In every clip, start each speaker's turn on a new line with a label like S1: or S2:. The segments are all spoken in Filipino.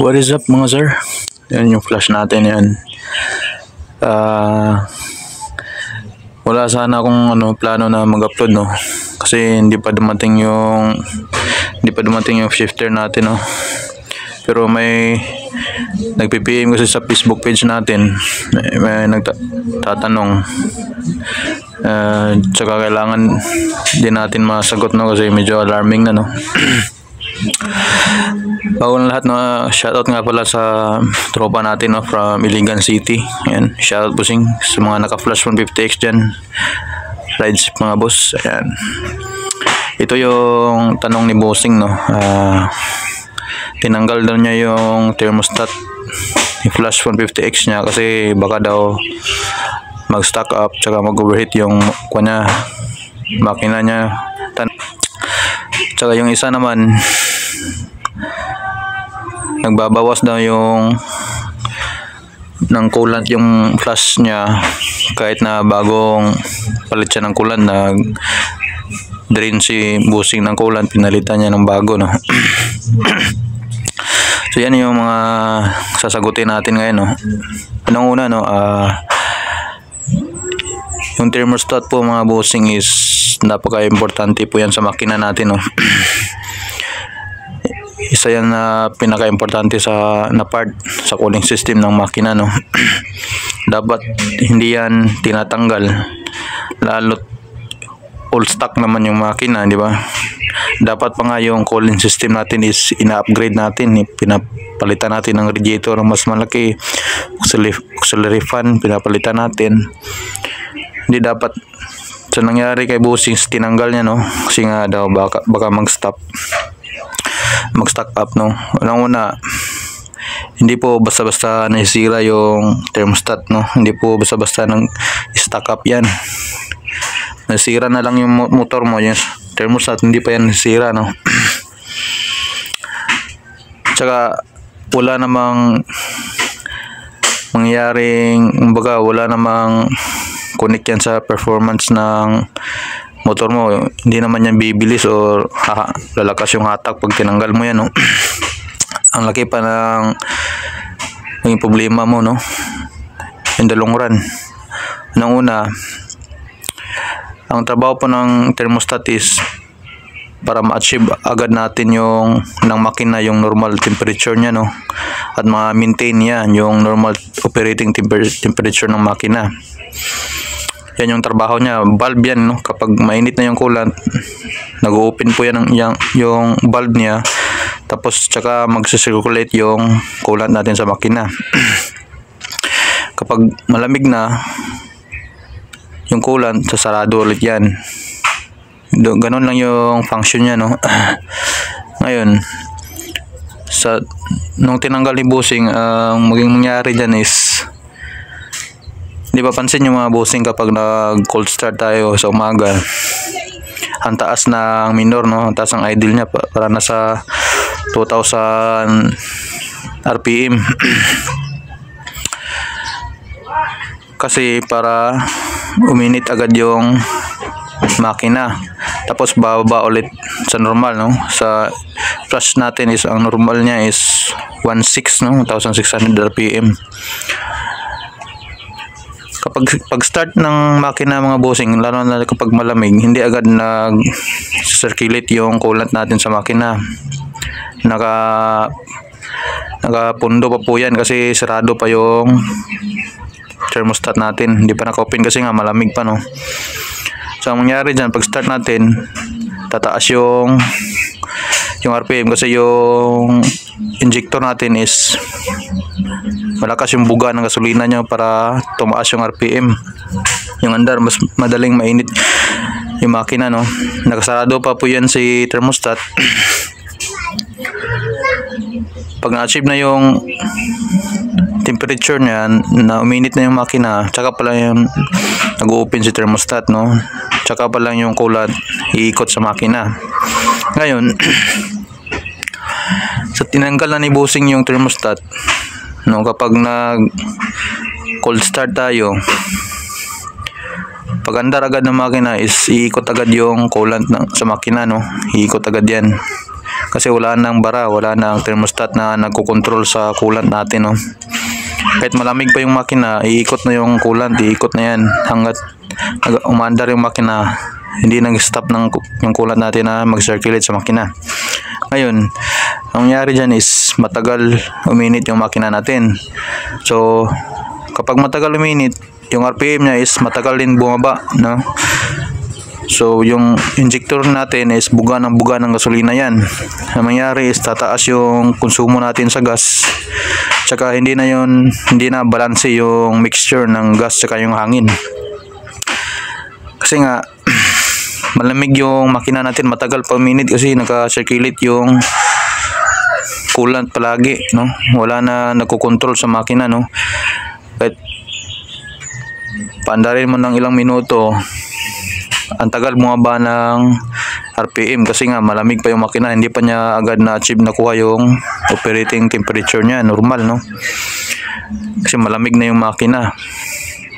S1: What is up mga sir? Yan yung flash natin yan. Wala sana akong plano na mag-upload, no. Kasi hindi pa dumating yung shifter natin, no. Pero may nagpi-PM kasi sa Facebook page natin. May nagtatanong. Tsaka kailangan din natin masagot, no, kasi medyo alarming na, no. Bago na lahat, no, shoutout nga pala sa tropa natin, no, from Iligan City. Ayan, shoutout busing sa mga naka-flash 150X dyan. Rides mga boss. Ayan. Ito yung tanong ni bossing, no. Tinanggal daw niya yung thermostat ni flash 150X niya kasi baka daw mag-stock up tsaka mag-overheat yung makina niya. Tsaka yung isa naman, nagbabawas daw yung ng coolant yung flash niya kahit na bagong palit siya ng coolant. Drain si busing ng coolant, pinalitan niya ng bago, no. So yan yung mga sasagutin natin ngayon, no. Anong una, no, yung thermostat po mga bossing is napaka-importante po yan sa makina natin, no. Isa yan na pinaka-importante na part sa cooling system ng makina, no. Dapat hindi yan tinatanggal, lalo't all stock naman yung makina, di ba? Dapat pa nga yung cooling system natin is ina-upgrade natin, pinapalitan natin ng radiator ng mas malaki, auxiliary fan pinapalitan natin. Hindi dapat sa nangyari kay bossing, tinanggal niya, no, kasi nga daw baka mag-stock up, no. Una, hindi po basta-basta nasira yung thermostat, no. Hindi po basta-basta nang stock up yan. Nasira na lang yung motor mo, yung thermostat, hindi pa yan nasira, no. Tsaka wala namang mangyaring, wala namang connect yan sa performance ng motor mo. Hindi naman yan bibilis o lalakas yung hatak pag tinanggal mo yan, no. Ang laki pa ng problema mo, no, in the long run. Una, ang trabaho po ng thermostat is para ma-achieve agad natin yung ng makina yung normal temperature niya, no, at ma-maintain niya yung normal operating temperature ng makina. Yan yung trabaho niya. Valve yan, no. Kapag mainit na yung coolant, nag-open po yan yung valve niya, tapos tsaka mag-circulate yung coolant natin sa makina. Kapag malamig na yung coolant, sasarado ulit yan. Ganon lang yung function niya, no. Ngayon, nung tinanggal ni bossing, maging mangyari dyan is, di ba pansin yung mga bossing kapag nag-cold start tayo sa umaga, ang taas ng minor, no, ang taas ng idle niya, para nasa 2,000 RPM. Kasi para uminit agad yung makina, tapos bababa ulit sa normal, no. Sa flash natin is ang normal niya is 1.6, no, 1,600 RPM. Pag start ng makina mga bossing, lalo na kapag malamig, hindi agad nag-circulate yung coolant natin sa makina. Nakapundo pa po yan kasi sarado pa yung thermostat natin, hindi pa naka-open kasi nga malamig pa, no. So ang mangyari dyan, pag start natin, tataas yung RPM kasi yung injector natin is malakas yung buga ng gasolina niya para tumaas yung RPM. Yung andar, mas madaling mainit yung makina, no. Nakasarado pa po yan si thermostat. Pag na-achieve na yung temperature niya, na uminit na yung makina, tsaka pala yung nag-open si thermostat, no. Tsaka pa lang yung coolant iikot sa makina. Ngayon, sa tinanggal na ni bossing yung thermostat, no, kapag nag-cold start tayo, pag andar agad ng makina is iikot agad yung coolant sa makina, no. Iikot agad yan. Kasi wala nang bara, wala nang thermostat na nagko-control sa coolant natin, no. Kahit malamig pa yung makina, iikot na yung coolant, iikot na yan hanggat umandar yung makina. Hindi nag-stop yung coolant natin na mag-circulate sa makina. Ngayon, ang nangyari dyan is matagal uminit yung makina natin. So, kapag matagal uminit, yung RPM niya is matagal din bumaba, no? So, yung injector natin is buga ng gasolina yan. Ang mangyari is tataas yung konsumo natin sa gas. Tsaka hindi na balanse yung mixture ng gas tsaka yung hangin. Kasi nga, malamig yung makina natin, matagal pa minute kasi naka-circulate yung coolant palagi, no? Wala na nagko-control sa makina, no? Kahit paandarin mo ng ilang minuto, ang tagal bumaba ng RPM kasi nga malamig pa yung makina, hindi pa niya agad na-achieve nakuha yung operating temperature niya, normal, no? Kasi malamig na yung makina.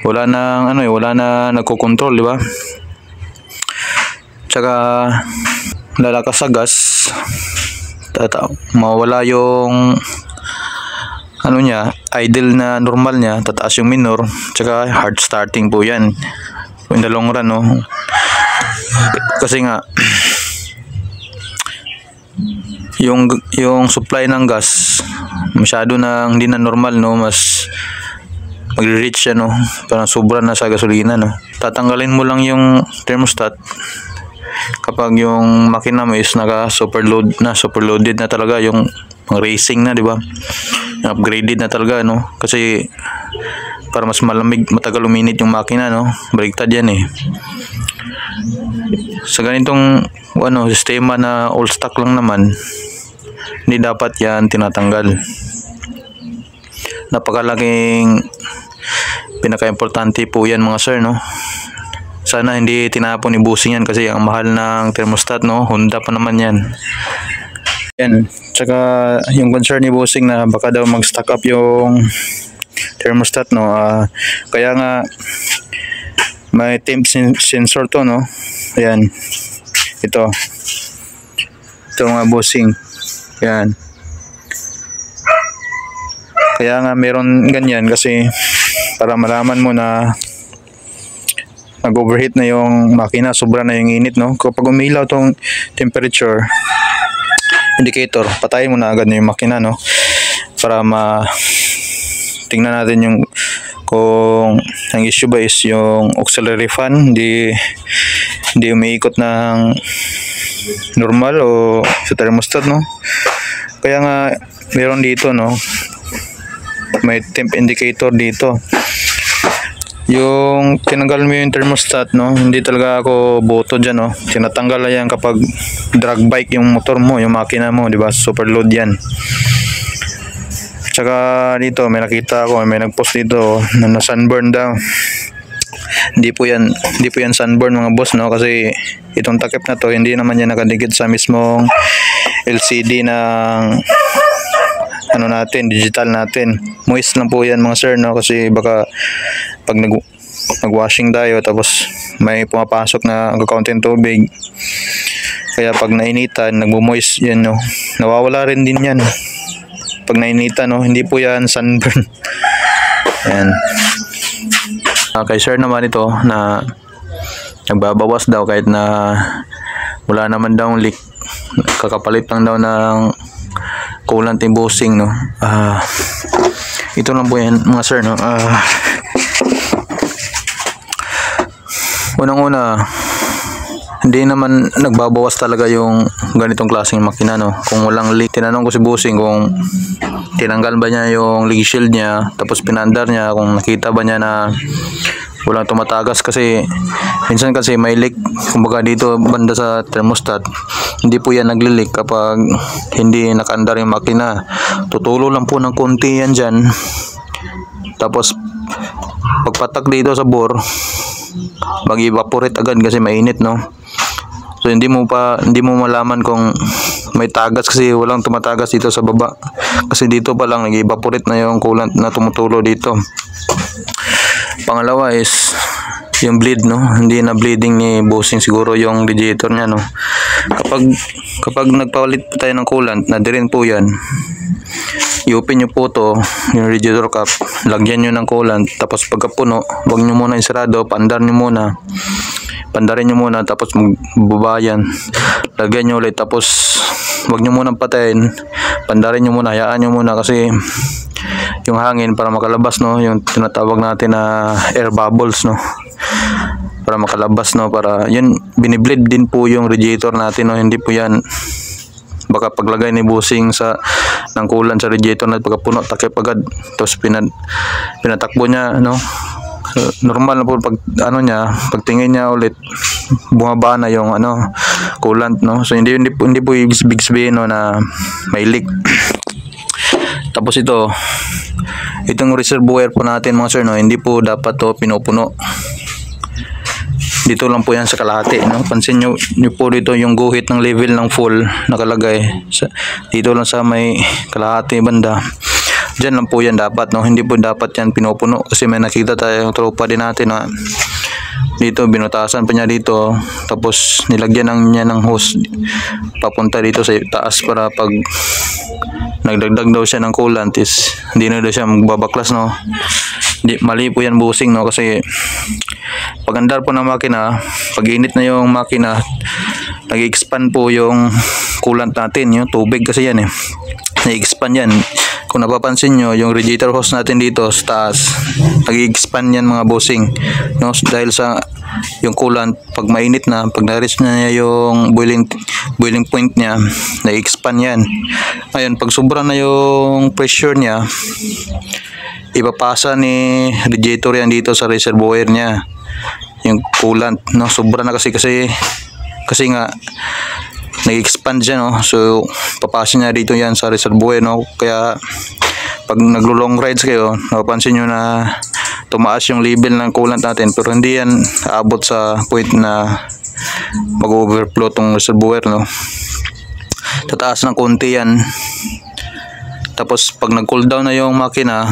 S1: Wala na nagko-control, di ba? Tsaka lalakas sa gas, mawala yung idle na normal niya, tataas yung minor, tsaka hard starting po yan in the long run, no? Kasi nga yung supply ng gas masyado na hindi na normal, no? Mas magre-reach siya, no? Parang sobra na sa gasolina, no? Tatanggalin mo lang yung thermostat kapag yung makina mo is superloaded na talaga, yung racing na, di ba? Upgraded na talaga, no? Kasi para mas malamig, matagal uminit yung makina, no? Baliktad yan, eh. Sa ganitong sistema na all stock lang naman, hindi dapat yan tinatanggal. Napakalaking pinaka-importante po yan, mga sir, no? Sana hindi tinapon ni Bossing yan kasi ang mahal ng thermostat, no? Honda pa naman yan. Yan. Tsaka yung concern ni Bossing na baka daw mag-stock up yung thermostat, no? Kaya nga may temp sensor to, no? Ayan. Ito mga Bossing. Ayan. Kaya nga meron ganyan kasi para malaman mo na nag-overheat na yung makina, sobra na yung init, no? Kapag umilaw tong temperature indicator, patayin mo na agad yung makina, no? Para tingnan natin yung kung ang issue ba is yung auxiliary fan hindi umiikot ng normal o sa thermostat, no? Kaya nga meron dito, no? May temp indicator dito. Yung tinanggal mo yung thermostat, no? Hindi talaga ako boto dyan, no? Tinatanggal na yan kapag drag bike yung motor mo, yung makina mo, di ba? Super load yan. Tsaka dito may nakita ako, may nagpost dito na sunburn daw. Hindi po yan sunburn, mga boss, no? Kasi itong takip na to, hindi naman yan nakadikit sa mismong LCD ng natin, digital natin. Moist lang po yan, mga sir, no? Kasi baka pag nag-washing tayo tapos may pumapasok na kaunting tubig, kaya pag nainitan, nagmo-moist yan, no? Nawawala rin din yan pag nainitan, no? Hindi po yan sunburn. Ayan. Kay sir naman ito na nagbabawas daw kahit na wala naman daw leak, kakapalit lang daw ng coolant yung Bossing, no? Ito lang po yan, mga sir, no? Unang-una, hindi naman nagbabawas talaga yung ganitong klaseng makina, no? Kung walang leak, tinanong ko si Bossing kung tinanggal ba niya yung leak shield niya, tapos pinandar niya kung nakita ba niya na walang tumatagas, kasi minsan kasi may leak kumbaga dito banda sa thermostat. Hindi po yan nagli-leak kapag hindi nakaandar yung makina. Tutulo lang po ng konti yan dyan, tapos pagpatak dito sa bore, mag-evaporate agad kasi mainit, no? So hindi mo malaman kung may tagas kasi walang tumatagas dito sa baba. Kasi dito pa lang nag-evaporate na yung coolant na tumutulo dito. Pangalawa is yung bleed, no, hindi na bleeding ni bossing siguro yung radiator niya, no. Kapag nagpapalit po tayo ng coolant, na rin po yan, i-open nyo po to, yung radiator cap, lagyan nyo ng coolant, tapos pagkapuno, wag nyo muna isarado, pandarin nyo muna, tapos magbabayan, lagyan nyo ulit, tapos wag nyo muna patayin, pandarin nyo muna, hayaan nyo muna, kasi yung hangin para makalabas, no, yung tinatawag natin na air bubbles, no, para makalabas, no, para yun, binibleed din po yung radiator natin, no, hindi po yan baka paglagay ni bossing ng coolant sa radiator na pagkapuno, takip agad, tapos pinatakbo niya, no. Normal na po pag pagtingin niya ulit, bumaba na yung coolant, no. So hindi po ibig sabihin, no, na may leak. Tapos itong reservoir po natin, mga sir, no, hindi po dapat to pinupuno. Dito lang po yan sa kalahati, no. Pansin nyo po dito yung guhit ng level ng full nakalagay dito lang sa may kalahati banda. Diyan lang po yan dapat, no. Hindi po dapat yan pinupuno, kasi may nakita tayong tropa din natin, no. Dito binutasan pa niya dito, tapos nilagyan niya ng hose papunta dito sa taas para pag nagdagdag daw siya ng coolant is hindi na daw siya magbabaklas, no. Mali po yan, bossing, no, kasi pag andar po ng makina, pag init na yung makina, nag-expand po yung coolant natin, yung tubig kasi yan, nag-expand yan. Kung napapansin nyo, yung radiator hose natin dito sa taas, nag-expand yan, mga bossing, no, dahil sa yung coolant, pag mainit na, pag na-reach na niya yung boiling point niya, nag-expand yan. Ngayon, pag sobra na yung pressure niya, ipapasa ni radiator yan dito sa reservoir niya, yung coolant, no. Sobra na kasi nga nag-expand siya, no. So papasa niya dito yan sa reservoir, no. Kaya pag naglo-long rides kayo, napapansin nyo na tumaas yung level ng coolant natin, pero hindi yan aabot sa point na mag-overflow tong reservoir, no. Tataas ng konti yan. Tapos pag nag-cool down na yung makina,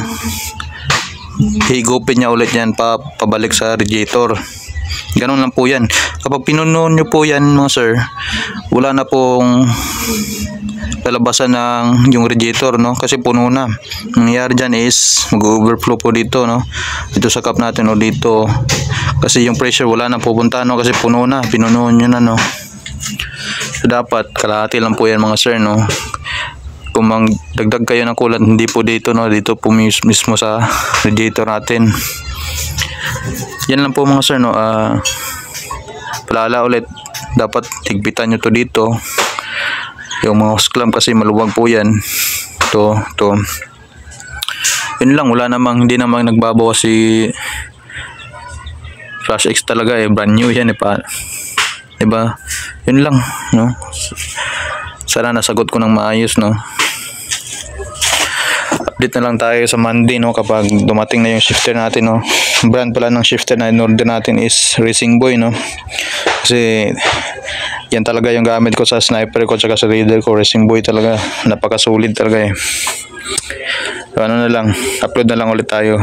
S1: higupin niya ulit yan pabalik sa radiator. Ganun lang po yan. Kapag pinuno nyo po yan, mga sir, wala na pong lalabasan ng yung radiator, no, kasi puno na. Nangyayari dyan is mag-overflow po dito, no, dito sa cup natin, o dito, kasi yung pressure wala na pupunta, no, kasi puno na, pinuno nyo na, no. So dapat kalahati lang po yan, mga sir, no. Kung magdagdag kayo ng coolant, hindi po dito, no, dito po mismo sa radiator natin. Yan lang po, mga sir, no. Palala ulit, dapat higpitan nyo to dito, yung mga hose clamp, kasi maluwag po yan. to yun lang, hindi namang nagbabawa si Flash X talaga, brand new yan, diba? Yun lang, no. Sana nasagot ko ng maayos, no. Update na lang tayo sa Monday, no, kapag dumating na yung shifter natin, no. Brand pala ng shifter na in-order natin is Racing Boy, no. Kasi yan talaga yung gamit ko sa sniper ko tsaka sa raider ko. Racing Boy talaga, napakasulit talaga, So, na lang, upload na lang ulit tayo.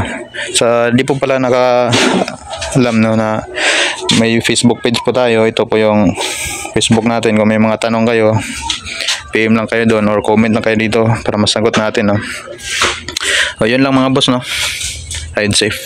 S1: Di po pala alam, no, na may Facebook page po tayo. Ito po yung Facebook natin. Kung may mga tanong kayo, PM lang kayo doon or comment lang kayo dito para masagot natin, no. O, yun lang, mga boss, no. Ride safe.